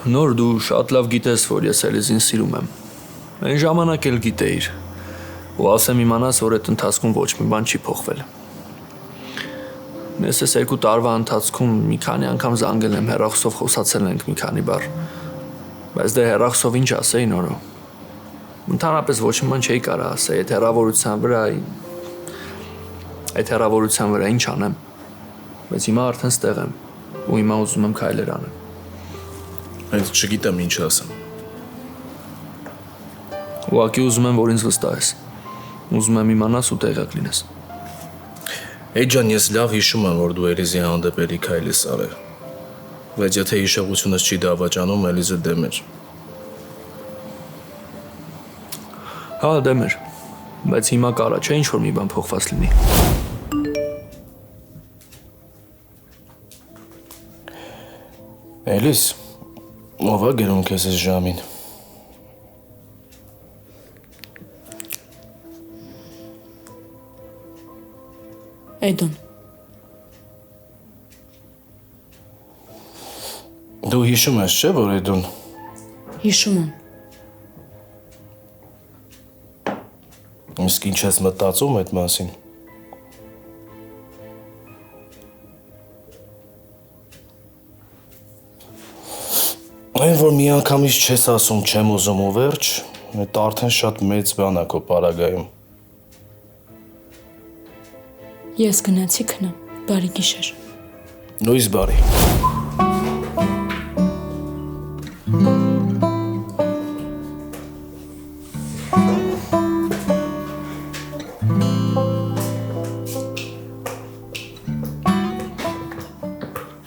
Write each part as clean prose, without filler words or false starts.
Նոր դու շատ լավ գիտես, որ ես Էլիզին սիրում եմ։ Այն ժամանակ էլ գիտեիր։ Ու ասեմ իմանաս, որ այդ ընթացքում ոչ մի բան չի փոխվել։ Ես այս 2 տարվա ընթացքում մի քանի անգամ զանգել եմ, հեռախոսով խոսացել ենք մի քանի բառ։ Բայց դե հեռախոսով ինչ ասեի նորո։ Ընդհանրապես ոչ մի բան չէի կարող ասել, այդ հեռավորության վրա ինչ անեմ։ Բայց հիմա արդեն ստեղ եմ ու հիմա ուզում եմ քայլեր անեմ։ Այդ չգիտեմ ինչ ասեմ։ Ուղղակի ուզում եմ, որ ինձ վստահես։ Ուզում եմ իմանաս ու տեղյակ լինես։ Էդ ջան, ես լավ հիշում եմ, որ դու Էլիզի հանդեպ էլի քայլես արել։ Բայց եթե հիշողությունս չի դավաճանում, Էլիզը դեմ էր։ Հա, դեմ էր։ Բայց հիմա կարա չէ ինչ-որ մի բան փոխված լինի։ Էլիս, ով է գերում քեզ այս ժամին։ Էդոն։ Դու հիշում ես, չէ՞, որ Էդոն։ Հիշում եմ։ Իսկ ինչ ես մտածում այդ մասին։ Այն որ մի անգամից չես ասում չեմ ուզում ու վերջ, այդ արդեն շատ մեծ բան է քո պարագայում։ Ես գնացի քնեմ, բարի գիշեր։ Նույնս բարի։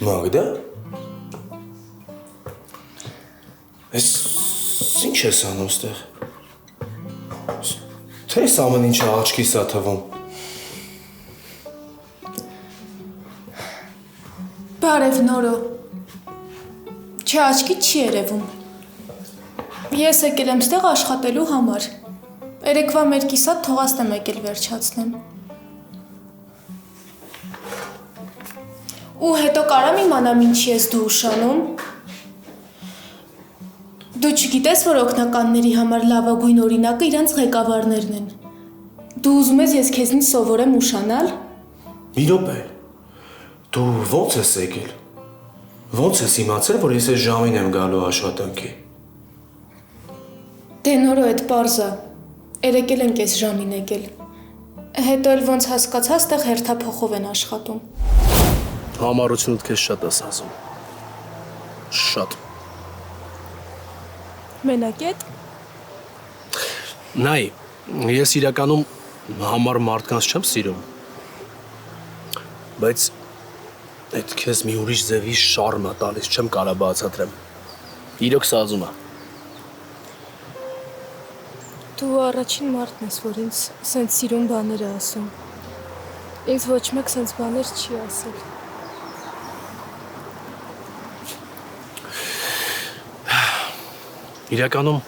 Մագդա։ Այս ինչ ես անում ստեղ։ Թե այս ամեն ինչը աչքիս է թվում։ Բարև նորո, չէ աչքի չի երևում, ես եկել եմ ստեղ աշխատելու համար, երեկվա մեր կիսատ թողաստ եմ եկել վերջացնեմ, ու հետո կարամ իմանամ ինչի ես դու ուշանում, դու չգիտես, որ օգնականների համար լավագույն օրինակը իրանց ղեկավարներն են, դու ուզում ես ես քեզնից սովորեմ ուշանալ, Մի րոպե, դու ո՞նց ես եկել, ո՞նց ես իմացել, որ ես այս ժամին եմ գալու աշխատանքի։ Դե նորո էդ պարզա, երեկել ենք այս ժամին եկել, հետո էլ ոնց հասկացա, ստեղ հերթափոխով են աշխատում։ Համառությունդ քեզ շատ ես ասում։ Շատ։ Մենակ էդ։ Նայ, ես իրականում համառ մարդկանց չեմ սիրում։ Բայց այդ քեզ մի ուրիշ ձևի շարմ է տալիս, չեմ կարող բացատրեմ։ Իրոք սազում է։ Դու առաջին մարդն ես, որ ինձ սենց սիրուն բաներ է ասում։ Ինձ ոչ մեկ սենց բաներ չի ասել։ Իրականում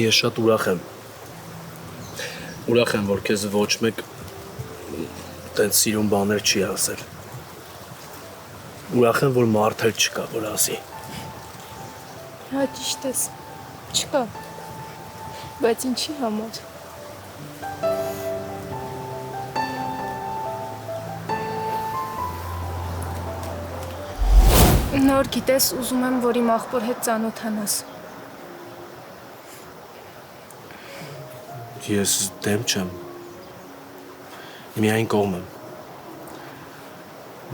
ես շատ ուրախ եմ։ Ուրախ եմ, որ քեզ ոչ մեկ տենց սիրուն բաներ չի ասել։ Ուրախ եմ, որ մարդ էլ չկա, որ ասի։ Հա ճիշտ ես, չկա, բայց ինչի համար։ Նոր գիտես, ուզում եմ, որ իմ աղբոր հետ ծանոթանաս։ Ես դեմ չեմ։ Միայն կողմ եմ։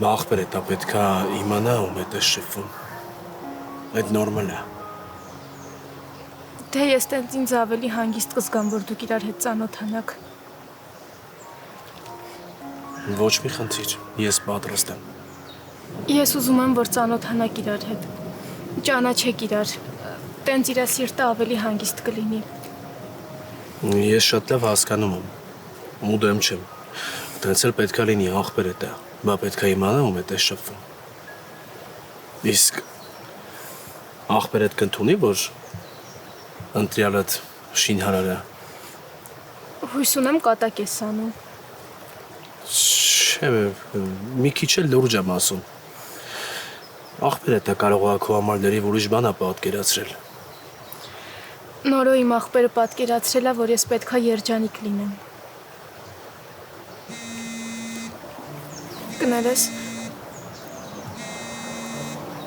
Աղբերը դա պետքա իմանա ում հետ ես շփվում։ Այդ նորմալ է։ Դե ես տենց ինձ ավելի հանգիստ կզգամ, որ դուք իրար հետ ծանոթանաք։ Ոչ մի խնդիր, ես պատրաստ եմ։ Ես ուզում եմ, որ ծանոթանաք իրար հետ, ճանաչեք իրար, տենց իրա սիրտը ավելի հանգիստ կլինի։ Ես շատ լավ հասկանում եմ, ու դեմ չեմ, տենց էլ պետքա լինի աղբերը դա, բա պետքա իմանա ում հետ ես շփվում։ Իսկ աղբերդ կընդունի, որ ընտրյալդ շինհարար է։ Հույս ունեմ կատակ ես անում։ Չէ, մի քիչ էլ լուրջ եմ ասում։ Աղբերը դա կարող է քո համար լրիվ ուրիշ բան է պատկերացրել։ Նորո իմ աղբերը պատկերացրել է, որ ես պետքա երջանիկ լինեմ։ Կներես,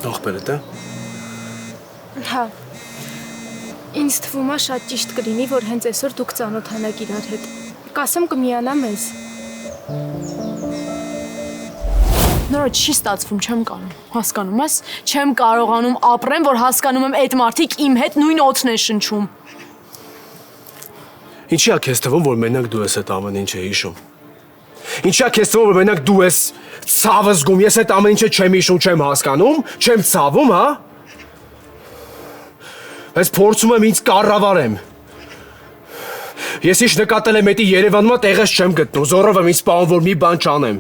Աղբերը դա։ հա։ Ինձ թվում է շատ ճիշտ կլինի, որ հենց այսօր դուք ծանոթանաք իրար հետ։ Կասեմ կմիանա մեզ։ Նորը չի ստացվում, չեմ կարող, հասկանում ես, չեմ կարողանում ապրեմ, որ հասկանում եմ այդ մարդիկ իմ հետ նույն օդն են շնչում։ Ինչի՞ է քեզ թվում, որ մենակ դու ես այդ ամեն ինչը հիշում։ Ինչի՞ է քեզ թվում, որ մենակ դու ես ցավը զգում, ես այդ ամեն ինչը չեմ հիշում, չեմ հասկանում, չեմ ցավում, հա։ Ես փորձում եմ ինձ կառավարեմ։ Ես ինչ նկատել եմ էդի Երևանում տեղես չեմ գտնում, զորով եմ ինձ սպանում, որ մի բան չանեմ։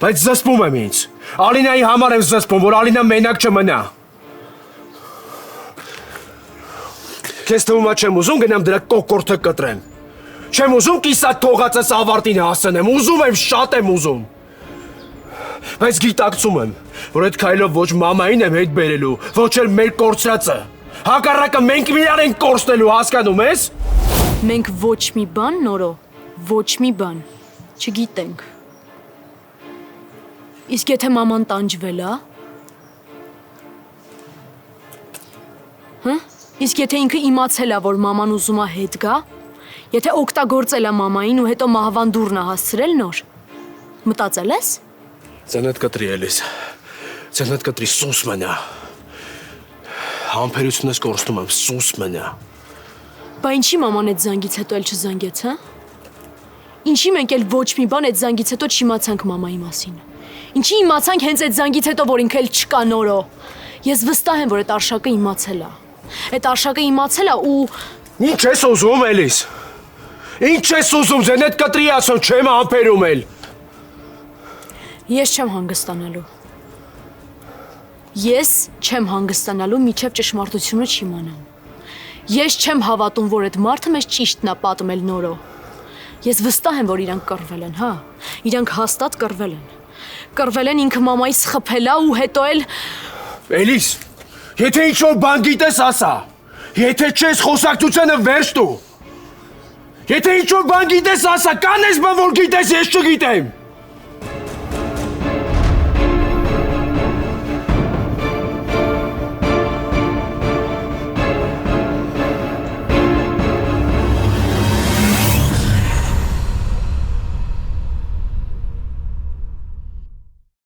Բայց զսպում եմ ինձ։ Ալինայի համար եմ զսպում, որ Ալինա մենակ չմնա։ Քեզ թվում է չեմ ուզում գնամ դրա կոկորտը կտրեմ։ Չեմ ուզում կիսատ թողածս ավարտին հասցնեմ, ուզում եմ, շատ եմ ուզում։ Բայց գիտակցում եմ, որ այդ քայլով ոչ մամային եմ հետ բերելու, ոչ էլ մեր կորցրածը։ Հակառակը մենք իրար ենք կորցնելու, հասկանում ես։ Մենք ոչ մի բան, Նորո, ոչ մի բան չգիտենք։ Իսկ եթե մաման տանջվել է, հա? Իսկ եթե ինքը իմացել է, որ մաման ուզում է հետ գա, եթե օգտագործել է մամային ու հետո մահվան դուռն է հասցրել Նոր, մտածել ես։ Ձենդ կտրի Էլիս, ձենդ կտրի սուս մնա։ Համբերությունս կորցնում եմ, սուս մնա։ Բա ինչի մաման այդ զանգից հետո էլ չզանգեց, հա? Ինչի մենք էլ ոչ մի բան այդ զանգից հետո չիմացանք մամայի մասին։ Ինչի իմացանք հենց այդ զանգից հետո, որ ինքը էլ չկա Նորո։ Ես վստահ եմ, որ այդ Արշակը իմացել է։ Այդ Արշակը իմացել է ու Ինչ ես ուզում, Էլիս։ Ինչ ես ուզում, ձենդ կտրի ասում, չեմ համբերում էլ։ ես չեմ հանգստանալու։ Ես չեմ հանգստանալու, մինչև ճշմարտությունը չիմանամ։ Ես չեմ հավատում, որ այդ մարդը մեզ ճիշտն է պատմել Նորո։ Ես վստահ եմ, որ իրանք կռվել են, հա։ Իրանք հաստատ կռվել են։ Կռվել են ինքը մամայից խփելա ու հետո էլ Էլիս, եթե ինչ-որ բան գիտես, ասա։ Եթե չես խոսակցությանը վերջ տու։ Եթե ինչ-որ բան գիտես, ասա, կան ես բան, որ գիտես, ես չգիտեմ։